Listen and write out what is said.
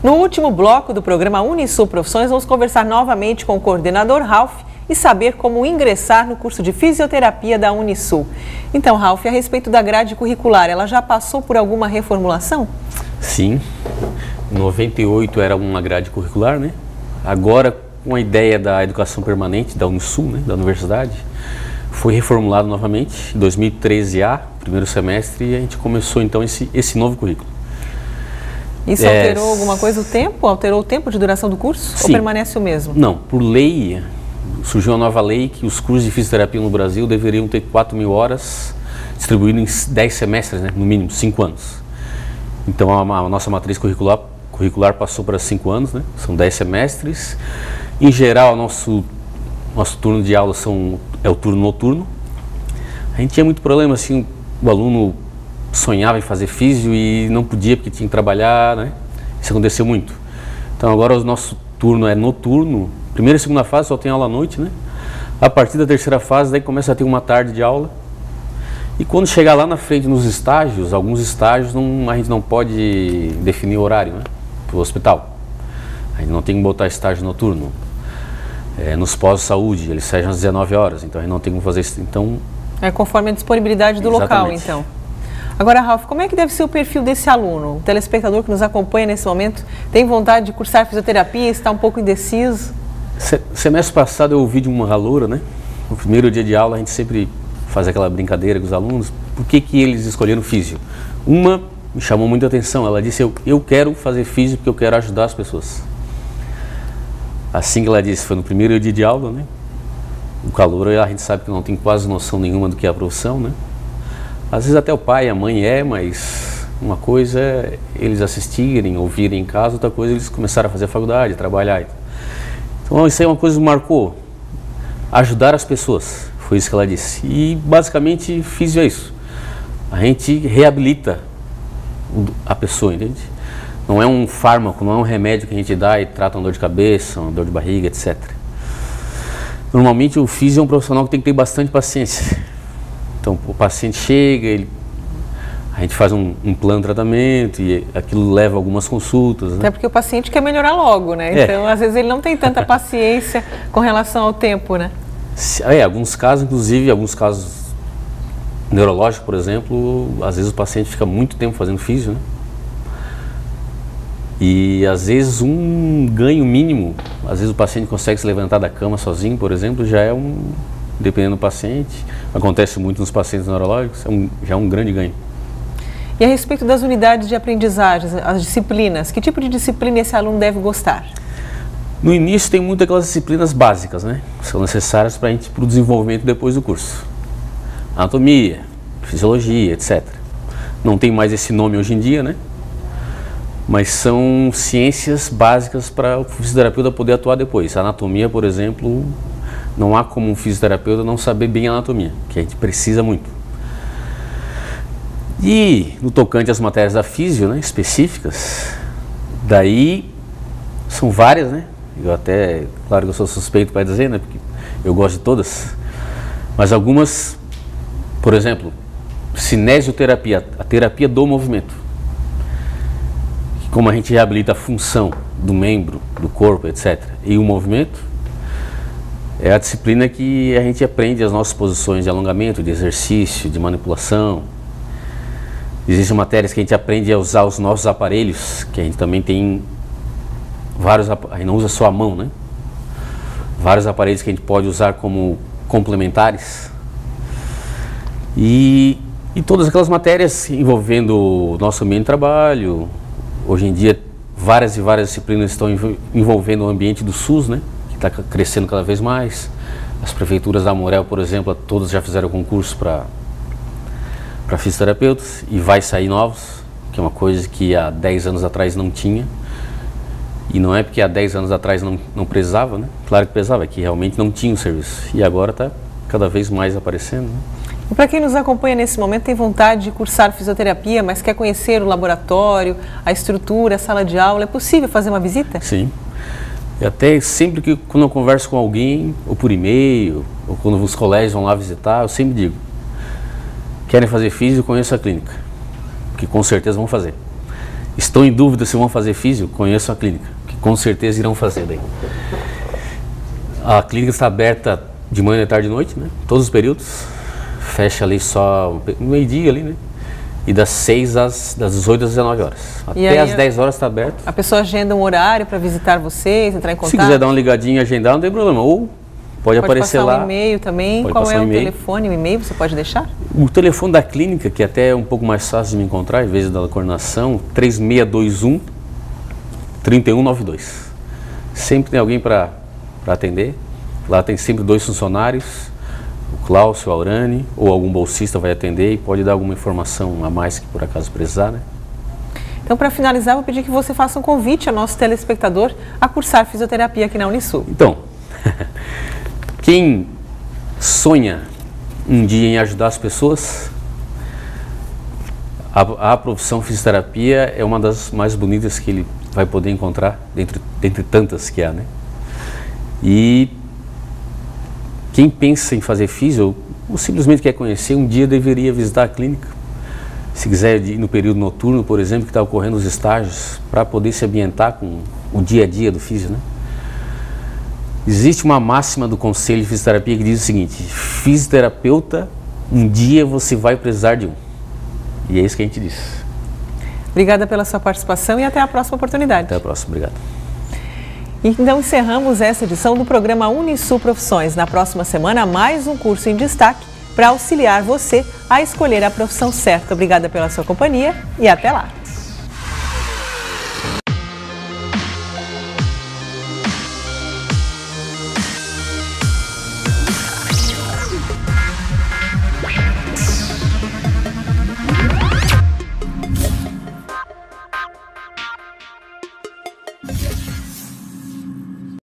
No último bloco do programa Unisul Profissões, vamos conversar novamente com o coordenador Ralph e saber como ingressar no curso de fisioterapia da Unisul. Então, Ralph, a respeito da grade curricular, ela já passou por alguma reformulação? Sim, em 98 era uma grade curricular, né? Agora, com a ideia da educação permanente da Unisul, né, da universidade, foi reformulado novamente, em 2013A, primeiro semestre, e a gente começou então esse novo currículo. Isso alterou alguma coisa o tempo? Alterou o tempo de duração do curso? Sim. Ou permanece o mesmo? Não, por lei, surgiu uma nova lei que os cursos de fisioterapia no Brasil deveriam ter 4.000 horas, distribuído em 10 semestres, né, no mínimo 5 anos. Então a nossa matriz curricular passou para 5 anos, né, são 10 semestres. Em geral, nosso turno de aula é o turno noturno. A gente tinha muito problema, assim, o aluno sonhava em fazer físio e não podia porque tinha que trabalhar, né? Isso aconteceu muito. Então agora o nosso turno é noturno, primeira e segunda fase só tem aula à noite, né? A partir da terceira fase daí começa a ter uma tarde de aula. E quando chegar lá na frente nos estágios, alguns estágios a gente não pode definir o horário, né? Para o hospital. A gente não tem que botar estágio noturno. Nos pós-saúde, eles fecham às 19 horas, então a gente não tem como fazer isso. Então, é conforme a disponibilidade do local, então. Agora, Ralph, como é que deve ser o perfil desse aluno? O telespectador que nos acompanha nesse momento tem vontade de cursar fisioterapia, está um pouco indeciso? Semestre passado eu ouvi de uma loura, né? No primeiro dia de aula a gente sempre faz aquela brincadeira com os alunos. Por que eles escolheram físio? Uma me chamou muita atenção, ela disse, eu quero fazer físio porque eu quero ajudar as pessoas. Assim que ela disse, foi no primeiro dia de aula, né? O calor, a gente sabe que não tem quase noção nenhuma do que é a profissão, né? Às vezes até o pai, a mãe mas uma coisa é eles assistirem, ouvirem em casa, outra coisa é eles começaram a fazer a faculdade, a trabalhar. Então isso aí é uma coisa que marcou, ajudar as pessoas, foi isso que ela disse. E basicamente físio é isso, a gente reabilita a pessoa, entende? Não é um fármaco, não é um remédio que a gente dá e trata uma dor de cabeça, uma dor de barriga, etc. Normalmente o físio é um profissional que tem que ter bastante paciência. Então o paciente chega, a gente faz um plano de tratamento e aquilo leva algumas consultas, né? Até porque o paciente quer melhorar logo, né? Então às vezes ele não tem tanta paciência com relação ao tempo, né? Alguns casos, inclusive, alguns casos neurológicos, por exemplo, às vezes o paciente fica muito tempo fazendo físio, né? E às vezes um ganho mínimo, às vezes o paciente consegue se levantar da cama sozinho, por exemplo, já é dependendo do paciente, acontece muito nos pacientes neurológicos, já é um grande ganho. E a respeito das unidades de aprendizagem, as disciplinas, que tipo de disciplina esse aluno deve gostar? No início tem muitas aquelas disciplinas básicas, né? Que são necessárias para o desenvolvimento depois do curso. Anatomia, fisiologia, etc. Não tem mais esse nome hoje em dia, né? Mas são ciências básicas para o fisioterapeuta poder atuar depois. A anatomia, por exemplo, não há como um fisioterapeuta não saber bem a anatomia, que a gente precisa muito. E no tocante às matérias da físio, né, específicas, daí são várias, né? Claro que eu sou suspeito para dizer, né, porque eu gosto de todas, mas algumas, por exemplo, cinesioterapia, a terapia do movimento. Como a gente reabilita a função do membro, do corpo, etc. E o movimento é a disciplina que a gente aprende as nossas posições de alongamento, de exercício, de manipulação. Existem matérias que a gente aprende a usar os nossos aparelhos, que a gente também tem vários, a gente não usa só a mão, né? Vários aparelhos que a gente pode usar como complementares. E todas aquelas matérias envolvendo o nosso ambiente de trabalho. Hoje em dia, várias e várias disciplinas estão envolvendo o ambiente do SUS, né? Que está crescendo cada vez mais. As prefeituras da Amurel, por exemplo, todas já fizeram concurso para fisioterapeutas e vai sair novos, que é uma coisa que há 10 anos atrás não tinha. E não é porque há 10 anos atrás não precisava, né? Claro que precisava, é que realmente não tinha o serviço. E agora está cada vez mais aparecendo, né? E para quem nos acompanha nesse momento, tem vontade de cursar fisioterapia, mas quer conhecer o laboratório, a estrutura, a sala de aula, é possível fazer uma visita? Sim. E até sempre que quando eu converso com alguém, ou por e-mail, ou quando os colégios vão lá visitar, eu sempre digo, querem fazer físio, conheço a clínica, que com certeza vão fazer. estão em dúvida se vão fazer físio, conheçam a clínica, que com certeza irão fazer daí. A clínica está aberta de manhã, de tarde e de noite, né? Todos os períodos. Fecha ali só no meio-dia ali, né? E das 18 às 19 horas. Até às 10 horas está aberto. A pessoa agenda um horário para visitar vocês, entrar em contato? Se quiser dar uma ligadinha e agendar, não tem problema. Ou pode aparecer lá. Pode passar um e-mail também. Qual é o telefone, o e-mail? Você pode deixar? O telefone da clínica, que até é um pouco mais fácil de me encontrar, em vez da coordenação, 3621-3192. Sempre tem alguém para atender. Lá tem sempre 2 funcionários. O Cláudio, o Aurani, ou algum bolsista vai atender e pode dar alguma informação a mais que por acaso precisar, né? Então, para finalizar, eu vou pedir que você faça um convite ao nosso telespectador a cursar fisioterapia aqui na Unisul. Então, quem sonha um dia em ajudar as pessoas, a profissão fisioterapia é uma das mais bonitas que ele vai poder encontrar, dentre tantas que há, né? E quem pensa em fazer físio, ou simplesmente quer conhecer, um dia deveria visitar a clínica. Se quiser ir no período noturno, por exemplo, que está ocorrendo os estágios, para poder se ambientar com o dia a dia do físio, né? Existe uma máxima do Conselho de Fisioterapia que diz o seguinte: fisioterapeuta, um dia você vai precisar de um. E é isso que a gente diz. Obrigada pela sua participação e até a próxima oportunidade. Até a próxima, obrigado. Então encerramos essa edição do programa Unisul Profissões. Na próxima semana, mais um curso em destaque para auxiliar você a escolher a profissão certa. Obrigada pela sua companhia e até lá! Yeah.